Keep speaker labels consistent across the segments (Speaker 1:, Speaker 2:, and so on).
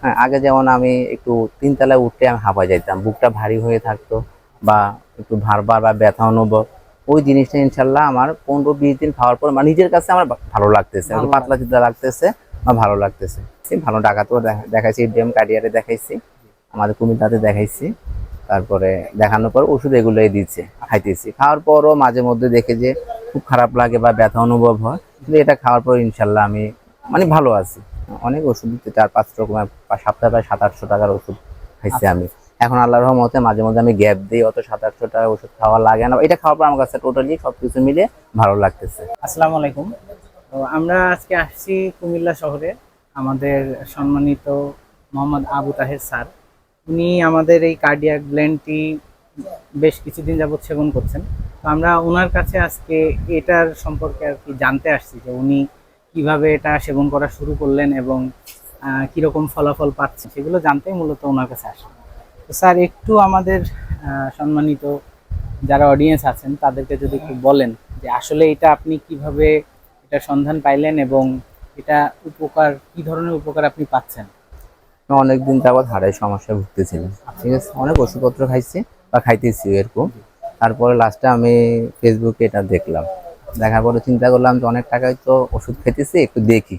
Speaker 1: হ্যাঁ, আগে যেমন আমি একটু ৩ তলায় উঠতে আমি হাঁপায় যাইতাম, বুকটা ভারী হয়ে থাকতো বা একটু ভারবার বা ব্যথা অনুভব। ওই জিনিসটা ইনশাল্লাহ আমার ১৫-২০ দিন খাওয়ার পর মানে নিজের কাছে আমার ভালো লাগতেছে, একটু পাতলা চিত্রা লাগতেছে বা ভালো লাগতেছে। ভালো ডাকাতেও দেখাইছি, ডিএম কার্ডিয়ারে দেখাইছি, আমাদের কুমিল্লাতে দেখাইছি। তারপরে দেখানোর পর ওষুধ এগুলোই দিচ্ছে, খাইতেছি। খাওয়ার পরও মাঝে মধ্যে দেখে যে খুব খারাপ লাগে বা ব্যথা অনুভব হয়, কিন্তু এটা খাওয়ার পর ইনশাল্লাহ আমি মানে ভালো আছি। অনেক ওষুধ দিচ্ছে, ৪-৫ রকমের, সপ্তাহে প্রায় ৭00-৮00 টাকার ওষুধ খাইছি আমি। এখন আল্লাহর রহমতে মাঝে মধ্যে আমি গ্যাপ দিই, অত ৭00-৮00 টাকার ওষুধ খাওয়া লাগে না। এটা খাওয়ার পর আমার কাছে টোটালি সবকিছু মিলে ভালো লাগতেছে।
Speaker 2: আসসালামু আলাইকুম। তো আমরা আজকে আসছি কুমিল্লা শহরে। আমাদের সম্মানিত মোহাম্মদ আবু তাহের স্যার, উনি আমাদের এই কার্ডিয়াক ব্লেন্ডটি বেশ কিছুদিন যাবৎ সেবন করছেন। তো আমরা ওনার কাছে আজকে এটার সম্পর্কে আর কি জানতে আসছি যে উনি কিভাবে এটা সেবন করা শুরু করলেন এবং কিরকম ফলাফল পাচ্ছেন সেগুলো জানতেই মূলত ওনার কাছে আসলাম। তো স্যার, একটু আমাদের সম্মানিত যারা অডিয়েন্স আছেন তাদেরকে যদি একটু বলেন যে আসলে এটা আপনি কিভাবে এটা সন্ধান পাইলেন এবং এটা উপকার, কি ধরনের উপকার আপনি পাচ্ছেন।
Speaker 1: অনেকদিন যাবৎ হাড়ের সমস্যায় ভুগতেছিলাম, ঠিক আছে, অনেক ওষুধপত্র খাইছি বা খাইতেছি এরকম। তারপরে লাস্টে আমি ফেসবুকে এটা দেখলাম, দেখার পরে চিন্তা করলাম যে অনেক টাকায় তো ওষুধ খেতেছি, একটু দেখি,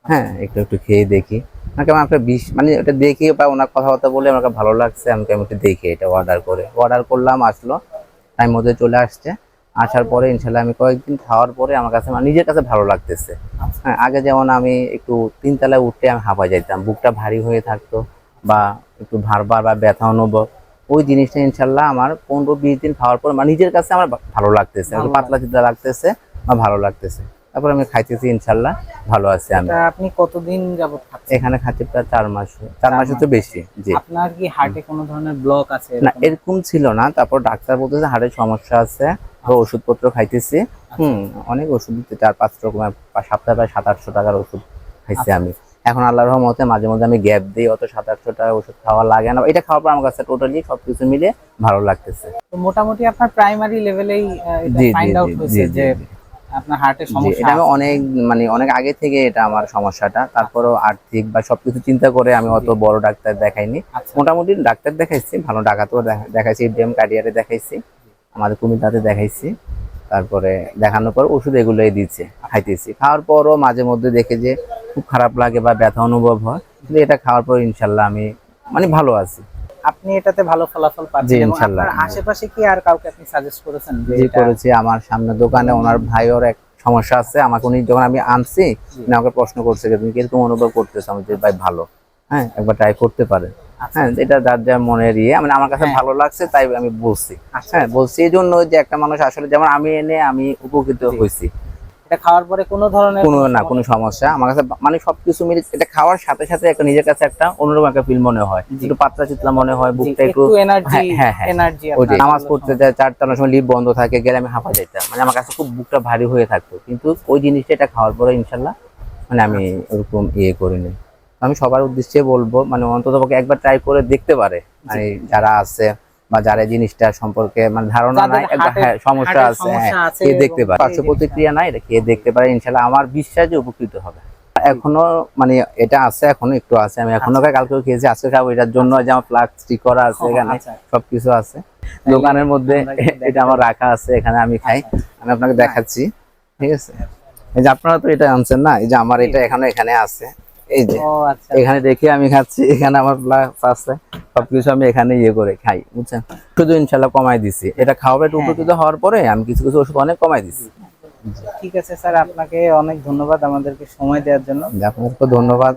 Speaker 1: হ্যাঁ একটু একটু খেয়ে দেখি। আমাকে আমার একটা মানে এটা দেখি বা ওনার কথাবার্তা বলে আমাকে ভালো লাগছে, আমাকে একটু দেখি এটা অর্ডার করলাম, আসলো টাইম মধ্যে চলে আসছে। আসার পরে ইনশাল্লাহ আমি কয়েকদিন খাওয়ার পরে আমার কাছে মানে নিজের কাছে ভালো লাগতেছে। হ্যাঁ, আগে যেমন আমি একটু ৩ তলায় উঠতে আমি হাঁপায় যাইতাম, বুকটা ভারী হয়ে থাকতো বা একটু ভারবার বা ব্যথা অনুভব। ওই জিনিসটা ইনশাল্লাহ আমার ১৫-২০ দিন খাওয়ার পর মানে নিজের কাছে আমার ভালো লাগতেছে, একটু পাতলা চিত্রা লাগতেছে বা ভালো লাগতেছে। তারপর আমি খাইতেছি, ইনশাল্লাহ ভালো আছি আমি।
Speaker 2: আপনি কতদিন যাবত খাচ্ছেন?
Speaker 1: এখানে খাচ্ছি প্রায় ৪ মাস, ৪ মাসের তো বেশি। জি।
Speaker 2: আপনার কি হার্টে কোনো ধরনের ব্লক আছে?
Speaker 1: না, এরকম ছিল না। তারপর ডাক্তার বলতেছে হাড়ের সমস্যা আছে, ওষুধপত্র খাইতেছি। অনেক ওষুধ দিচ্ছে, ৪-৫ রকমের, সপ্তাহে প্রায় ৭00-৮00 টাকার ওষুধ খাইছি আমি। এখন আল্লাহর রহমতে মাঝে মধ্যে আমি গ্যাপ দিই, অত ৭00-৮00 টাকার ওষুধ খাওয়া লাগে না। এটা খাওয়ার পর আমার কাছে টোটালি সবকিছু মিলে ভালো লাগতেছে।
Speaker 2: তো মোটামুটি আপনার প্রাইমারি লেভেলেই এটা
Speaker 1: জি জি
Speaker 2: ফাইন্ড আউট
Speaker 1: জি
Speaker 2: হয়েছে
Speaker 1: জি
Speaker 2: যে
Speaker 1: জি।
Speaker 2: আপনার হার্টের
Speaker 1: জি,
Speaker 2: সমস্যা
Speaker 1: এটা আমি
Speaker 2: আছে।
Speaker 1: অনেক মানে অনেক আগে থেকে এটা আমার সমস্যাটা। তারপরও আর্থিক বা সবকিছু চিন্তা করে আমি অত বড় ডাক্তার দেখাইনি। মোটামুটি ডাক্তার দেখাইছি, ভালো ডাকাতেও দেখাইছি, ডিএম কার্ডিয়ারে দেখাইছি, আমাদের কুমিল্লাতে দেখাইছি। তারপরে দেখানোর পর ওষুধ এগুলোই দিচ্ছে, খাইতেছি। খাওয়ার পরও মাঝে মধ্যে দেখে যে খুব খারাপ লাগে বা ব্যথা অনুভব হয়, কিন্তু এটা খাওয়ার পর ইনশাল্লাহ আমি মানে ভালো আছি।
Speaker 2: আপনি এটাতে ভালো ফলাফল
Speaker 1: জি
Speaker 2: পাচ্ছেন এবং
Speaker 1: ইনশাল্লাহ।
Speaker 2: আপনার আশেপাশে কি আর কাউকে আপনি সাজেস্ট করেছেন যে
Speaker 1: জি
Speaker 2: এটা?
Speaker 1: করেছি, আমার সামনে দোকানে ওনার ভাইয়ের এক সমস্যা আছে, আমাকে উনি যখন আমি আনছি উনি আমাকে প্রশ্ন করছে যে তুমি কিরকম অনুভব করতেছো, আমি যে ভাই ভালো, হ্যাঁ একবার ট্রাই করতে পারেন। হ্যাঁ, এটা যার যার মনের ইয়ে, মানে আমার কাছে ভালো লাগছে তাই আমি বলছি। হ্যাঁ বলছি এই জন্য যে একটা মানুষ আসলে যেমন আমি এনে আমি উপকৃত হয়েছি।
Speaker 2: এটা খাওয়ার পরে কোনো ধরনের
Speaker 1: কোনো সমস্যা আমার কাছে মানে সবকিছু মিলে এটা খাওয়ার সাথে সাথে একটা নিজের কাছে একটা অন্যরকম একটা ফিল মনে হয়, একটু পাতলা চিতলা মনে হয়, বুকটা একটু
Speaker 2: এনার্জি।
Speaker 1: ওই যে নামাজ পড়তে যায় ৪টার সময় লিফট বন্ধ থাকে, গেলে আমি হাঁপা যেতাম, মানে আমার কাছে খুব বুকটা ভারী হয়ে থাকতো, কিন্তু ওই জিনিসটা এটা খাওয়ার পরে ইনশাল্লাহ মানে আমি ওরকম ইয়ে করিনি। আমি সবার উদ্দেশ্যে বলবো মানে অন্তত একবার ট্রাই করে দেখতে পারে, মানে যারা আছে বা যারা জিনিসটা সম্পর্কে মানে ধারণা নাই, সমস্যা আছে, খেয়ে দেখতে পারে, পার্শ্ব প্রতিক্রিয়া নাই, এটা খেয়ে দেখতে পারে, ইনশাল্লাহ আমার বিশ্বাস যে উপকৃত হবে। এখনো মানে এটা আছে, এখনো একটু আছে, আমি এখনো কালকেও খেয়েছি, আজকে খাবো। এটার জন্য যে আমার ফ্লাক্স স্টিক করা আছে, এখানে সবকিছু আছে দোকানের মধ্যে, এটা আমার রাখা আছে, এখানে আমি খাই। আমি আপনাকে দেখাচ্ছি, ঠিক আছে। এই যে আপনারা তো এটা আনছেন না, এই যে আমার এটা এখানে আছে, এই যে এখানে রেখে আমি খাচ্ছি, এখানে আমার ফ্লাক্স আছে, সবকিছু আমি এখানে ইয়ে করে খাই, বুঝছেন। শুধু ইনশাল্লাহ কমাই দিছি, এটা খাওয়াবে একটু উপকৃত হওয়ার পরে আমি কিছু কিছু ওষুধ অনেক কমাই দিছি।
Speaker 2: ঠিক আছে স্যার, আপনাকে অনেক ধন্যবাদ আমাদেরকে সময় দেওয়ার জন্য।
Speaker 1: আপনাকে ধন্যবাদ।